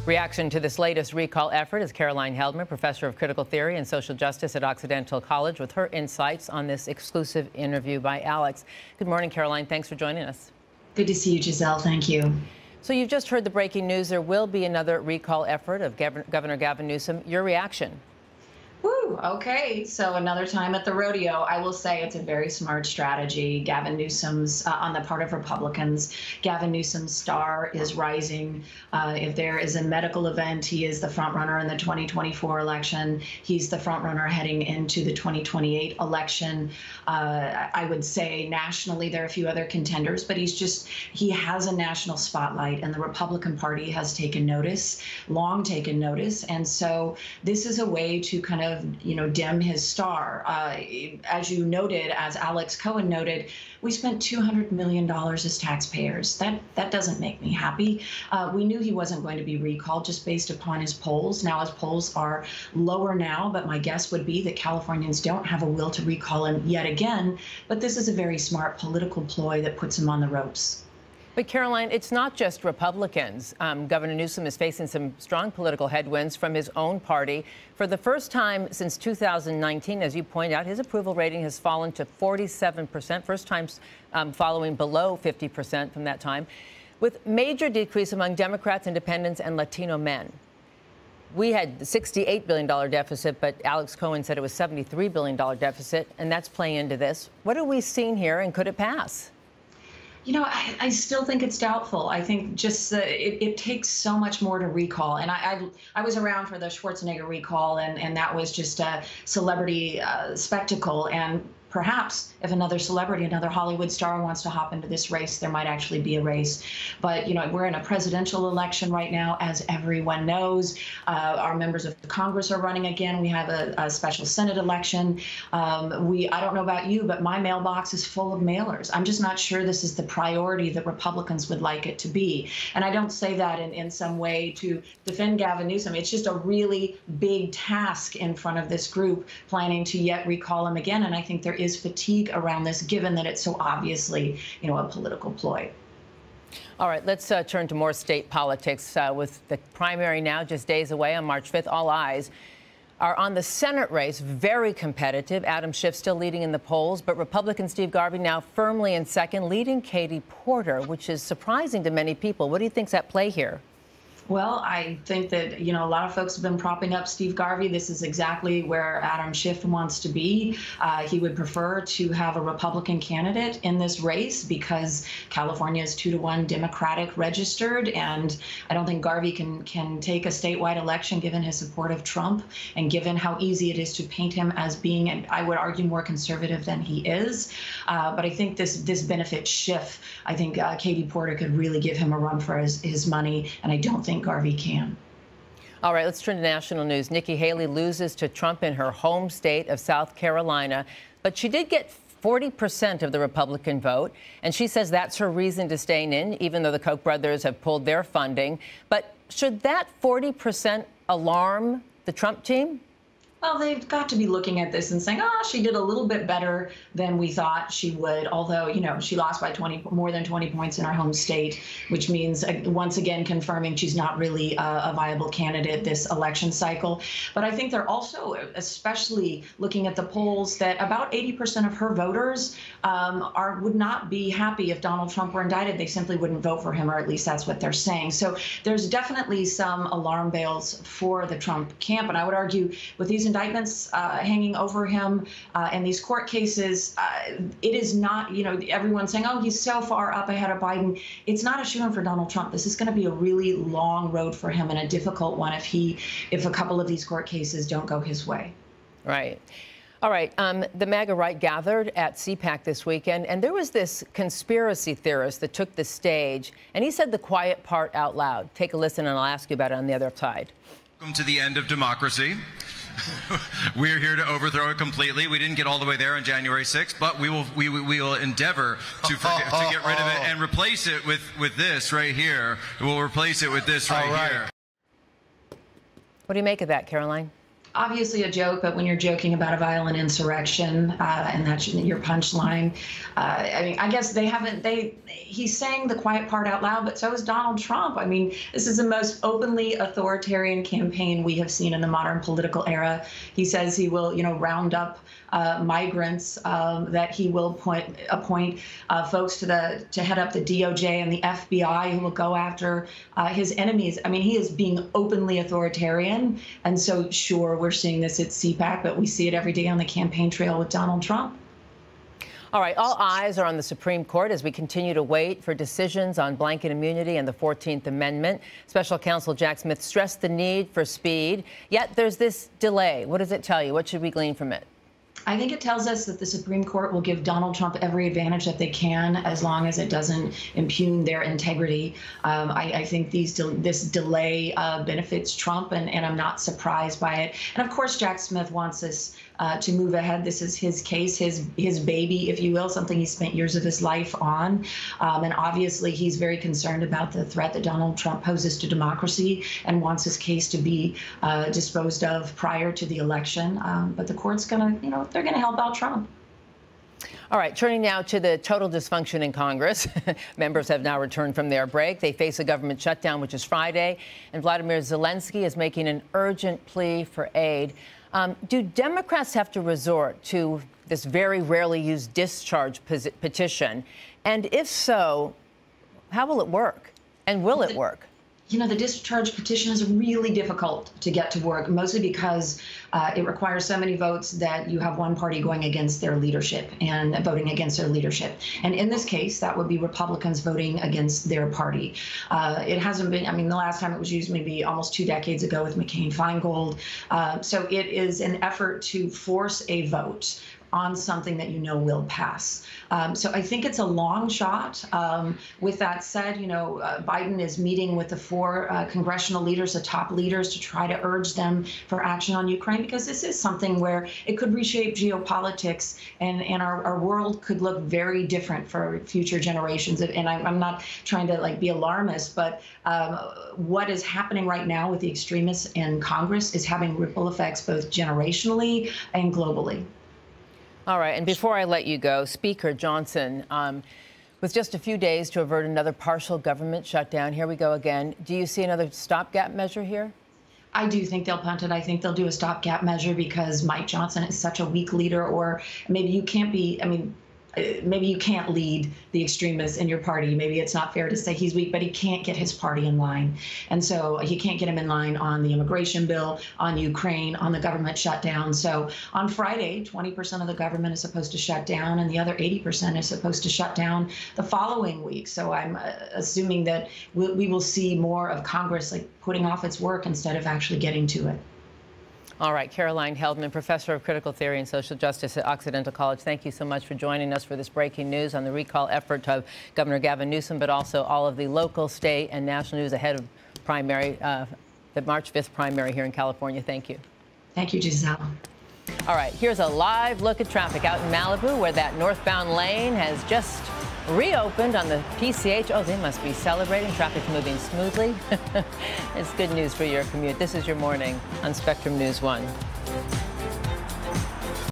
Reaction to this latest recall effort is Caroline Heldman, professor of critical theory and social justice at Occidental College, with her insights on this exclusive interview by Alex. Good morning, Caroline. Thanks for joining us. Good to see you, Giselle. Thank you. So you've just heard the breaking news. There will be another recall effort of Governor Gavin Newsom. Your reaction? Woo, okay. So another time at the rodeo. I will say it's a very smart strategy. Gavin Newsom's, on the part of Republicans, Gavin Newsom's star is rising. If there is a medical event, he is the front runner in the 2024 election. He's the front runner heading into the 2028 election. I would say nationally there are a few other contenders, but he has a national spotlight, and the Republican Party has taken notice, long taken notice. And so this is a way to kind of dim his star. As you noted, as Alex Cohen noted, we spent $200 million as taxpayers. That doesn't make me happy. We knew he wasn't going to be recalled just based upon his polls. Now his polls are lower now, but my guess would be that Californians don't have a will to recall him yet again. But this is a very smart political ploy that puts him on the ropes. But, Caroline, it's not just Republicans. Governor Newsom is facing some strong political headwinds from his own party. For the first time since 2019, as you point out, his approval rating has fallen to 47%, first time following below 50% from that time, with major decrease among Democrats, independents, and Latino men. We had the $68 billion deficit, but Alex Cohen said it was $73 billion deficit, and that's playing into this. What are we seeing here, and could it pass? I still think it's doubtful. I think just it takes so much more to recall. And I was around for the Schwarzenegger recall, and that was just a celebrity spectacle. And perhaps if another celebrity, another Hollywood star wants to hop into this race, there might actually be a race. But, we're in a presidential election right now, as everyone knows. Our members of Congress are running again. We have a special Senate election. I don't know about you, but my mailbox is full of mailers. I'm just not sure this is the priority that Republicans would like it to be. And I don't say that in some way to defend Gavin Newsom. It's just a really big task in front of this group planning to yet recall him again. And I think there is fatigue around this, given that it's so obviously, a political ploy. All right, let's turn to more state politics. With the primary now just days away on March 5th, all eyes are on the Senate race, very competitive. Adam Schiff still leading in the polls, but Republican Steve Garvey now firmly in second, leading Katie Porter, which is surprising to many people. What do you think's at play here? Well, I think that, a lot of folks have been propping up Steve Garvey. This is exactly where Adam Schiff wants to be. He would prefer to have a Republican candidate in this race because California is 2-to-1 Democratic registered. And I don't think Garvey can take a statewide election given his support of Trump and given how easy it is to paint him as being, I would argue, more conservative than he is. But I think this benefits Schiff. I think Katie Porter could really give him a run for his money, and I don't think Garvey can. All right, let's turn to national news. Nikki Haley loses to Trump in her home state of South Carolina, but she did get 40% of the Republican vote, and she says that's her reason to staying in, even though the Koch brothers have pulled their funding. But should that 40% alarm the Trump team? Well, they've got to be looking at this and saying, she did a little bit better than we thought she would, although, she lost by more than 20 points in her home state, which means, once again, confirming she's not really a viable candidate this election cycle. But I think they're also especially looking at the polls that about 80% of her voters would not be happy if Donald Trump were indicted. They simply wouldn't vote for him, or at least that's what they're saying. So there's definitely some alarm bells for the Trump camp. And I would argue with these indictments hanging over him and these court cases, it is not, everyone saying, he's so far up ahead of Biden. It's not a shoo-in for Donald Trump. This is going to be a really long road for him and a difficult one if a couple of these court cases don't go his way. Right. All right. The MAGA right gathered at CPAC this weekend, and there was this conspiracy theorist that took the stage, and he said the quiet part out loud. Take a listen, and I'll ask you about it on the other side. Welcome to the end of democracy. We're here to overthrow it completely. We didn't get all the way there on January 6th, but we will endeavor to get rid of it and replace it with this right here. We'll replace it with this right here. What do you make of that, Caroline? Obviously a joke, but when you're joking about a violent insurrection and that's your punchline, I mean, I guess he's saying the quiet part out loud, but so is Donald Trump. I mean, this is the most openly authoritarian campaign we have seen in the modern political era. He says he will, round up migrants, that he will appoint folks to head up the DOJ and the FBI who will go after his enemies. I mean, he is being openly authoritarian. And so, sure, we're seeing this at CPAC, but we see it every day on the campaign trail with Donald Trump. All right, all eyes are on the Supreme Court as we continue to wait for decisions on blanket immunity and the 14th Amendment. Special counsel Jack Smith stressed the need for speed, yet there's this delay. What does it tell you? What should we glean from it? I think it tells us that the Supreme Court will give Donald Trump every advantage that they can, as long as it doesn't impugn their integrity. I think this delay benefits Trump, and I'm not surprised by it. And of course, Jack Smith wants us to move ahead. This is his case, his baby, if you will, something he spent years of his life on. And obviously, he's very concerned about the threat that Donald Trump poses to democracy and wants his case to be disposed of prior to the election. But the court's going to, they're going to help out Trump. All right, turning now to the total dysfunction in Congress. Members have now returned from their break. They face a government shutdown, which is Friday, and Vladimir Zelensky is making an urgent plea for aid. Do Democrats have to resort to this very rarely used discharge petition? And if so, how will it work? And will it work? The discharge petition is really difficult to get to work, mostly because it requires so many votes that you have one party going against their leadership and voting against their leadership. And in this case, that would be Republicans voting against their party. It hasn't been, the last time it was used maybe almost 2 decades ago with McCain-Feingold. So it is an effort to force a vote on something that will pass. So I think it's a long shot. With that said, Biden is meeting with the 4 congressional leaders, the top leaders, to try to urge them for action on Ukraine, because this is something where it could reshape geopolitics and our world could look very different for future generations. And I'm not trying to be alarmist, but what is happening right now with the extremists in Congress is having ripple effects both generationally and globally. All right. And before I let you go, Speaker Johnson, with just a few days to avert another partial government shutdown, here we go again. Do you see another stopgap measure here? I do think they'll punt it. I think they'll do a stopgap measure because Mike Johnson is such a weak leader, or maybe you can't be, maybe you can't lead the extremists in your party. Maybe it's not fair to say he's weak, but he can't get his party in line. And so he can't get him in line on the immigration bill, on Ukraine, on the government shutdown. So on Friday, 20% of the government is supposed to shut down, and the other 80% is supposed to shut down the following week. So I'm assuming that we will see more of Congress putting off its work instead of actually getting to it. All right, Caroline Heldman, professor of critical theory and social justice at Occidental College. Thank you so much for joining us for this breaking news on the recall effort of Governor Gavin Newsom, but also all of the local, state, and national news ahead of primary, the March 5th primary here in California. Thank you. Thank you, Giselle. All right, here's a live look at traffic out in Malibu, where that northbound lane has just reopened on the PCH. Oh, they must be celebrating. Traffic's moving smoothly. It's good news for your commute. This is your morning on Spectrum News 1.